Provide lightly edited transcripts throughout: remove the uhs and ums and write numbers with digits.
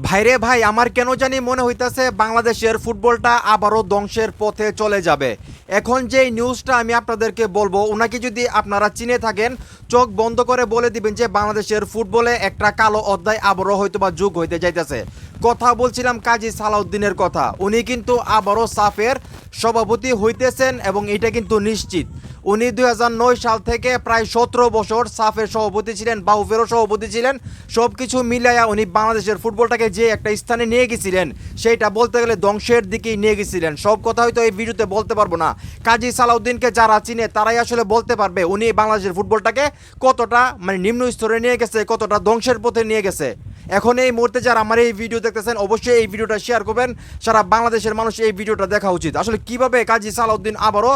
ভাইরে ভাই, আমার কেন জানি মনে হইতাছে বাংলাদেশের ফুটবলটা আবারও ধ্বংসের পথে চলে যাবে। এখন যে নিউজটা আমি আপনাদেরকে বলবো, ওনাকে যদি আপনারা চিনে থাকেন চোখ বন্ধ করে বলে দিবেন যে বাংলাদেশের ফুটবলে একটা কালো অধ্যায় আবারও হয়তোবা যুগ হইতে যাইতেছে। কথা বলছিলাম কাজী সালাউদ্দিনের কথা। উনি কিন্তু আবারও সাফের সভাপতি হইতেছেন এবং এটা কিন্তু নিশ্চিত। উনি 2009 সাল থেকে প্রায় 17 বছর সাফের সভাপতি ছিলেন, বাউফেরও সভাপতি ছিলেন। সব কিছু মিলাইয়া উনি বাংলাদেশের ফুটবলটাকে যে একটা স্থানে নিয়ে গেছিলেন, সেইটা বলতে গেলে ধ্বংসের দিকেই নিয়ে গেছিলেন। সব কথা হয়তো এই ভিডিওতে বলতে পারবো না। কাজী সালাউদ্দিনকে যারা চিনে তারাই আসলে বলতে পারবে উনি বাংলাদেশের ফুটবলটাকে কতটা নিম্ন স্তরে নিয়ে গেছে, কতটা ধ্বংসের পথে নিয়ে গেছে। এখন এই মুহূর্তে যারা আমার এই ভিডিও দেখতেছেন অবশ্যই এই ভিডিওটা শেয়ার করবেন। সারা বাংলাদেশের মানুষ এই ভিডিওটা দেখা উচিত। আসলে কিভাবে কাজী সালাউদ্দিন আবারও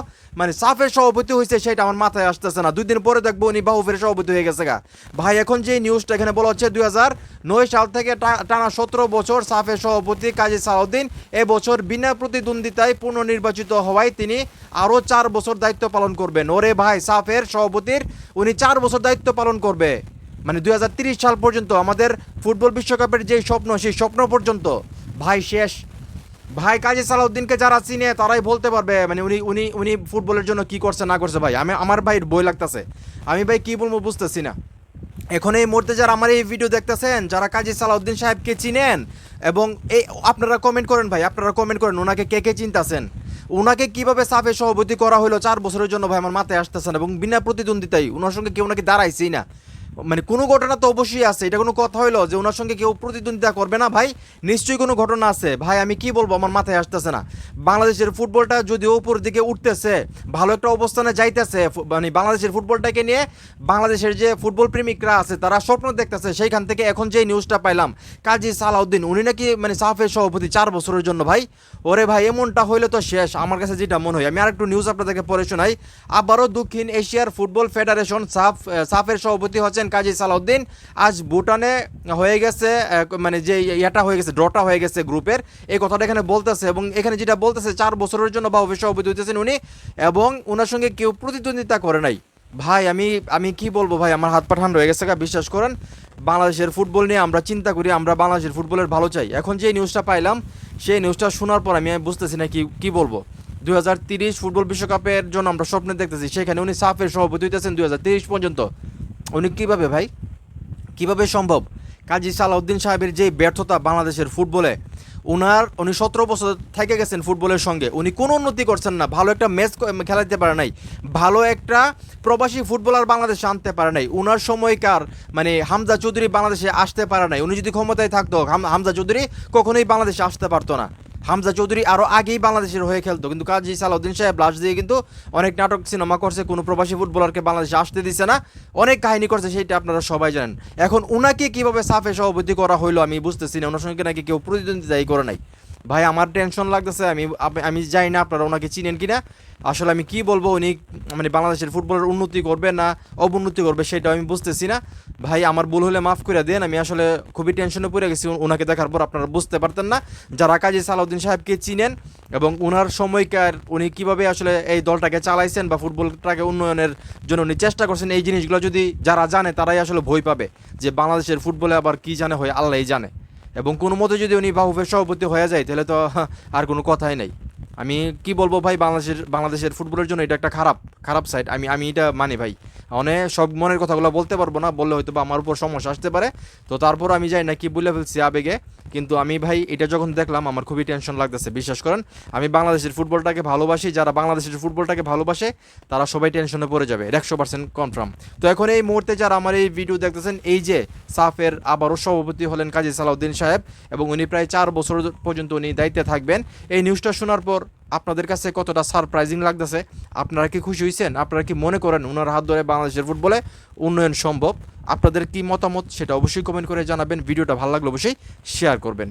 সাফের সভাপতি হয়েছে সেটা আমার মাথায় আসতেছে না। 2 দিন পরে দেখবো উনি বাহুফের সভাপতি হয়ে গেছে গা। ভাই এখন যে নিউজটা এখানে বলা হচ্ছে 2009 সাল থেকে টানা 17 বছর সাফের সভাপতি কাজী সালাউদ্দিন এবছর বিনা প্রতিদ্বন্দ্বিতায় পুনর্নির্বাচিত হওয়ায় তিনি আরও 4 বছর দায়িত্ব পালন করবেন। ওরে ভাই, সাফের সভাপতির উনি 4 বছর দায়িত্ব পালন করবে, 2030 সাল পর্যন্ত আমাদের ফুটবল বিশ্বকাপের যে স্বপ্ন, সেই স্বপ্ন পর্যন্ত ভাই শেষ। ভাই কাজী সালাউদ্দিনকে যারা চিনে তারাই বলতে পারবে উনি উনি উনি ফুটবলের জন্য কি করছে না করছে। ভাই আমার ভাই বই লাগতেছে, আমি ভাই কি বলবো বুঝতেছি না। এখন এই মুহূর্তে যারা আমার এই ভিডিও দেখতেছেন, যারা কাজী সালাউদ্দিন সাহেবকে চিনেন এবং এই আপনারা কমেন্ট করেন ভাই, আপনারা কমেন্ট করেন ওনাকে কে কে চিনতেছেন, ওনাকে কিভাবে সাফের সভাপতি করা হলো 4 বছরের জন্য। ভাই আমার মাথায় আসতেছে না। এবং বিনা প্রতিদ্বন্দ্বিতায় ওনার সঙ্গে কেউ নাকি দাঁড়াইছেই না। কোনো ঘটনা তো অবশ্যই আছে, এটা কোনো কথা হইলো যে ওনার সঙ্গে কেউ প্রতিদ্বন্দ্বিতা করবে না? ভাই নিশ্চয়ই কোনো ঘটনা আছে। ভাই আমি কি বলবো, আমার মাথায় আসতেছে না। বাংলাদেশের ফুটবলটা যদিও উপর দিকে উঠতেছে, ভালো একটা অবস্থানে যাইতেছে, বাংলাদেশের ফুটবলটাকে নিয়ে বাংলাদেশের যে ফুটবল প্রেমিকরা আছে তারা স্বপ্ন দেখতেছে। সেইখান থেকে এখন যে নিউজটা পাইলাম কাজী সালাউদ্দিন উনি নাকি সাফের সভাপতি 4 বছরের জন্য। ভাই ওরে ভাই, এমনটা হইলে তো শেষ আমার কাছে যেটা মনে হয়। আমি আরেকটু নিউজ আপনাদেরকে পড়ে শোনাই। আবারও দক্ষিণ এশিয়ার ফুটবল ফেডারেশন সাফের সভাপতি হচ্ছেন কাজী সালাউদ্দিন। আজ ভুটানে হয়ে গেছে যে ইয়েটা হয়ে গেছে, ড্রটা হয়ে গেছে গ্রুপের, এই কথাটা এখানে বলতেছে। এবং এখানে যেটা বলতেছে 4 বছরের জন্য বাহুফের সভাপতি হইতেছেন উনি, এবং ওনার সঙ্গে কেউ প্রতিদ্বন্দ্বিতা করে নাই। ভাই আমি কি বলবো ভাই, আমার হাত পা ঠান্ডা হয়ে গেছে। বিশ্বাস করেন, বাংলাদেশের ফুটবল নিয়ে আমরা চিন্তা করি, আমরা বাংলাদেশের ফুটবলের ভালো চাই। এখন যে নিউজটা পাইলাম সেই নিউজটা শোনার পর আমি বুঝতেছি না কি বলবো। 2030 ফুটবল বিশ্বকাপের জন্য আমরা স্বপ্ন দেখতেছি, সেখানে উনি সাফের সভাপতি হইতেছেন 2030 পর্যন্ত। উনি কিভাবে ভাই, কিভাবে সম্ভব? কাজী সালাউদ্দিন সাহেবের যে ব্যর্থতা বাংলাদেশের ফুটবলে, উনি 17 বছর থেকে গেছেন ফুটবলের সঙ্গে, উনি কোনো উন্নতি করছেন না। ভালো একটা ম্যাচ খেলাতে পারে নাই, ভালো একটা প্রবাসী ফুটবলার বাংলাদেশে আনতে পারে নাই। উনার সময়কার হামজা চৌধুরী বাংলাদেশে আসতে পারে নাই। উনি যদি ক্ষমতায় থাকতো হামজা চৌধুরী কখনোই বাংলাদেশে আসতে পারতো না। হামজা চৌধুরী আরও আগেই বাংলাদেশের হয়ে খেলতো, কিন্তু কাজী সালাউদ্দিন সাহেব লাস্ট দিয়ে কিন্তু অনেক নাটক সিনেমা করছে, কোনো প্রবাসী ফুটবলারকে বাংলাদেশে আসতে দিচ্ছে না, অনেক কাহিনী করছে, সেইটা আপনারা সবাই জানেন। এখন উনাকে কিভাবে সাফে সভাপতি করা হইলো আমি বুঝতেছি না। ওনার সঙ্গে নাকি কেউ প্রতিদ্বন্দ্বিতাই করে নাই। ভাই আমার টেনশন লাগতেছে। আমি জানি না আপনারা ওনাকে চিনেন কিনা। আসলে আমি কি বলবো, উনি বাংলাদেশের ফুটবলের উন্নতি করবে না অবনতি করবে সেটা আমি বুঝতেছি না। ভাই আমার ভুল হলে মাফ করে দেন। আমি আসলে খুবই টেনশনে পড়ে গেছি ওনাকে দেখার পর। আপনারা বুঝতে পারতেন না যারা কাজী সালাউদ্দিন সাহেবকে চিনেন এবং ওনার সময়কার উনি কিভাবে আসলে এই দলটাকে চালাইছেন বা ফুটবলটাকে উন্নয়নের জন্য উনি চেষ্টা করছেন, এই জিনিসগুলো যদি যারা জানে তারাই আসলে ভয় পাবে যে বাংলাদেশের ফুটবলে আবার কি জানে হয় আল্লাহই জানে। এবং কোনো মতে যদি উনি বাহুফের সভাপতি হয়ে যায় তাহলে তো আর কোনো কথাই নেই। আমি কি বলবো ভাই, বাংলাদেশের ফুটবলের জন্য এটা একটা খারাপ সাইড। আমি এটা মানি ভাই। সব মনের কথাগুলো বলতে পারবো না, বললে হয়তো বা আমার উপর সমস্যা আসতে পারে। তো তারপর আমি যাই না কি বলে ফেলছি আবেগে। কিন্তু আমি ভাই এটা যখন দেখলাম আমার খুবই টেনশন লাগতেছে। বিশ্বাস করেন, আমি বাংলাদেশের ফুটবলটাকে ভালোবাসি, যারা বাংলাদেশের ফুটবলটাকে ভালোবাসে তারা সবাই টেনশনে পড়ে যাবে, 100% কনফার্ম। তো এখন এই মুহূর্তে যারা আমার এই ভিডিও দেখতেছেন, এই যে সাফের আবারও সভাপতি হলেন কাজী সালাউদ্দিন সাহেব এবং উনি প্রায় 4 বছর পর্যন্ত উনি দায়িত্বে থাকবেন। এই নিউজটা শোনার পর আপনাদের কাছে কতটা সারপ্রাইজিং লাগতেছে? আপনারা কি খুশি হয়েছেন? আপনারা কি মনে করেন ওনার হাত ধরে বাংলাদেশের ফুটবলে উন্নয়ন সম্ভব? আপনাদের কি মতামত সেটা অবশ্যই কমেন্ট করে জানাবেন। ভিডিওটা ভালো লাগলে অবশ্যই শেয়ার করবেন।